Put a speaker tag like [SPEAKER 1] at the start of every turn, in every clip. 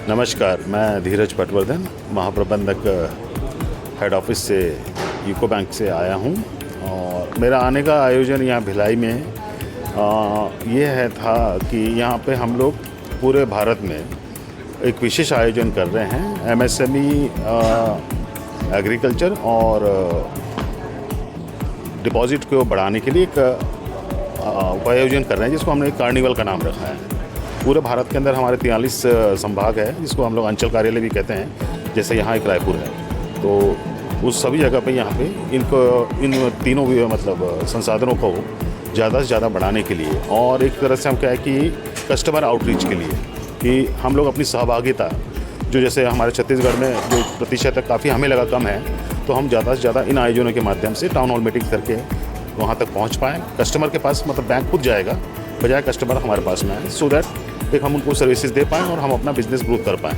[SPEAKER 1] नमस्कार, मैं धीरज पटवर्धन, महाप्रबंधक हेड ऑफिस से यूको बैंक से आया हूं। और मेरा आने का आयोजन यहाँ भिलाई में ये है था कि यहाँ पे हम लोग पूरे भारत में एक विशेष आयोजन कर रहे हैं। एमएसएमई एग्रीकल्चर और डिपॉजिट को बढ़ाने के लिए एक आयोजन कर रहे हैं, जिसको हमने कार्निवल का नाम रखा है। पूरे भारत के अंदर हमारे 43 संभाग है, जिसको हम लोग अंचल कार्यालय भी कहते हैं। जैसे यहाँ एक रायपुर है, तो उस सभी जगह पे यहाँ पे इन तीनों भी मतलब संसाधनों को ज़्यादा से ज़्यादा बढ़ाने के लिए, और एक तरह से हम क्या है कि कस्टमर आउटरीच के लिए, कि हम लोग अपनी सहभागिता जो जैसे हमारे छत्तीसगढ़ में जो प्रतिशत है काफ़ी हमें लगा कम है, तो हम ज़्यादा से ज़्यादा इन आयोजनों के माध्यम से टाउन हॉल मीटिंग करके वहाँ तक पहुँच पाएँ। कस्टमर के पास मतलब बैंक खुद जाएगा, बजाय कस्टमर हमारे पास में आए, सो दैट एक हम उनको सर्विसेज दे पाएँ और हम अपना बिजनेस ग्रोथ कर पाएँ।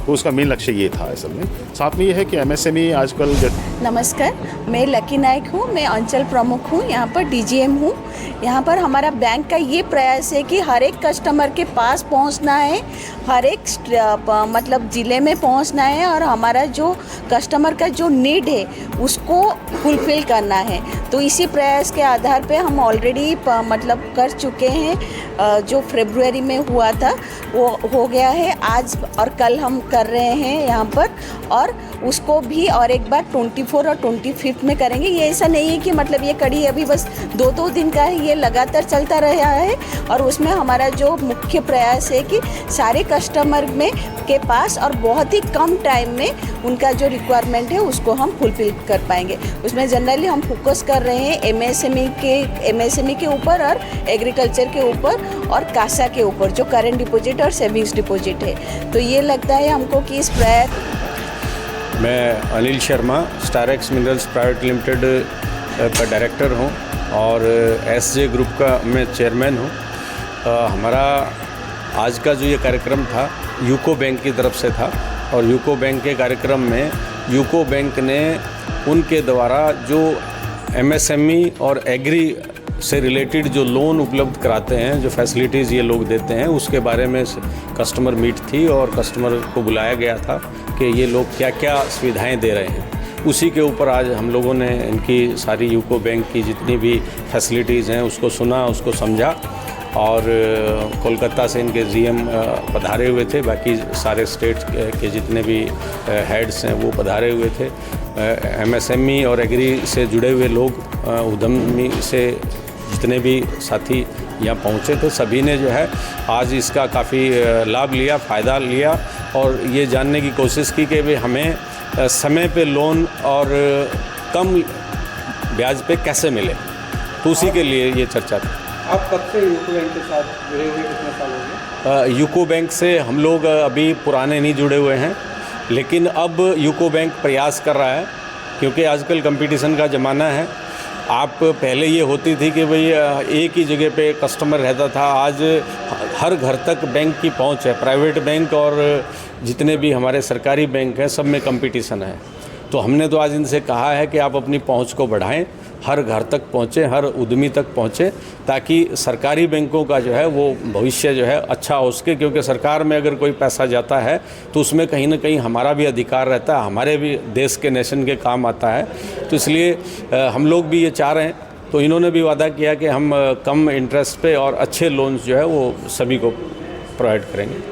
[SPEAKER 1] तो उसका मेन लक्ष्य ये था असल में। साथ में ये है कि एमएसएमई आजकल
[SPEAKER 2] नमस्कार, मैं लकी नायक हूँ, मैं अंचल प्रमुख हूँ, यहाँ पर डीजीएम हूँ। यहाँ पर हमारा बैंक का ये प्रयास है कि हर एक कस्टमर के पास पहुँचना है, हर एक मतलब ज़िले में पहुँचना है, और हमारा जो कस्टमर का जो नीड है उसको फुलफ़िल करना है। तो इसी प्रयास के आधार पे हम ऑलरेडी मतलब कर चुके हैं। जो फरवरी में हुआ था वो हो गया है, आज और कल हम कर रहे हैं यहाँ पर, और उसको भी और एक बार 24 और 25 में करेंगे। ये ऐसा नहीं है कि मतलब ये कड़ी अभी बस 2-2 दिन का है, ये लगातार चलता रहा है। और उसमें हमारा जो मुख्य प्रयास है कि सारे कस्टमर में के पास और बहुत ही कम टाइम में उनका जो रिक्वायरमेंट है उसको हम फुलफिल कर पाएंगे। उसमें जनरली हम फोकस कर रहे हैं एमएसएमई के ऊपर और एग्रीकल्चर के ऊपर और कासा के ऊपर, जो करेंट डिपॉजिट और सेविंग्स डिपॉजिट है। तो ये लगता है हमको कि इस प्रयास।
[SPEAKER 3] मैं Anil Sharma, Starex minerals private limited का डायरेक्टर हूं और एसजे ग्रुप का मैं चेयरमैन हूं। हमारा आज का जो ये कार्यक्रम था यूको बैंक की तरफ से था, और यूको बैंक के कार्यक्रम में यूको बैंक ने उनके द्वारा जो एमएसएमई और एग्री से रिलेटेड जो लोन उपलब्ध कराते हैं, जो फैसिलिटीज़ ये लोग देते हैं, उसके बारे में कस्टमर मीट थी और कस्टमर को बुलाया गया था कि ये लोग क्या क्या सुविधाएं दे रहे हैं। उसी के ऊपर आज हम लोगों ने इनकी सारी यूको बैंक की जितनी भी फैसिलिटीज़ हैं उसको सुना, उसको समझा। और कोलकाता से इनके जीएम पधारे हुए थे, बाकी सारे स्टेट के जितने भी हेड्स हैं वो पधारे हुए थे। एमएसएमई और एग्री से जुड़े हुए लोग, उद्यमी से जितने भी साथी यहाँ पहुँचे थे, सभी ने जो है आज इसका काफ़ी लाभ लिया, फ़ायदा लिया, और ये जानने की कोशिश की कि भाई हमें समय पे लोन और कम ब्याज पे कैसे मिले। तो उसी के लिए ये चर्चा थी।
[SPEAKER 4] आप कब से यूको बैंक के साथ जुड़े हुए, कितने साल हो गए?
[SPEAKER 3] यूको बैंक से हम लोग अभी पुराने नहीं जुड़े हुए हैं, लेकिन अब यूको बैंक प्रयास कर रहा है, क्योंकि आजकल कंपटीशन का ज़माना है। आप पहले ये होती थी कि भाई एक ही जगह पे कस्टमर रहता था, आज हर घर तक बैंक की पहुंच है। प्राइवेट बैंक और जितने भी हमारे सरकारी बैंक हैं सब में कंपटीशन है। तो हमने तो आज इनसे कहा है कि आप अपनी पहुंच को बढ़ाएं, हर घर तक पहुँचें, हर उद्यमी तक पहुँचें, ताकि सरकारी बैंकों का जो है वो भविष्य जो है अच्छा हो सके। क्योंकि सरकार में अगर कोई पैसा जाता है तो उसमें कहीं ना कहीं हमारा भी अधिकार रहता है, हमारे भी देश के नेशन के काम आता है। तो इसलिए हम लोग भी ये चाह रहे हैं। तो इन्होंने भी वादा किया कि हम कम इंटरेस्ट पे और अच्छे लोन्स जो है वो सभी को प्रोवाइड करेंगे।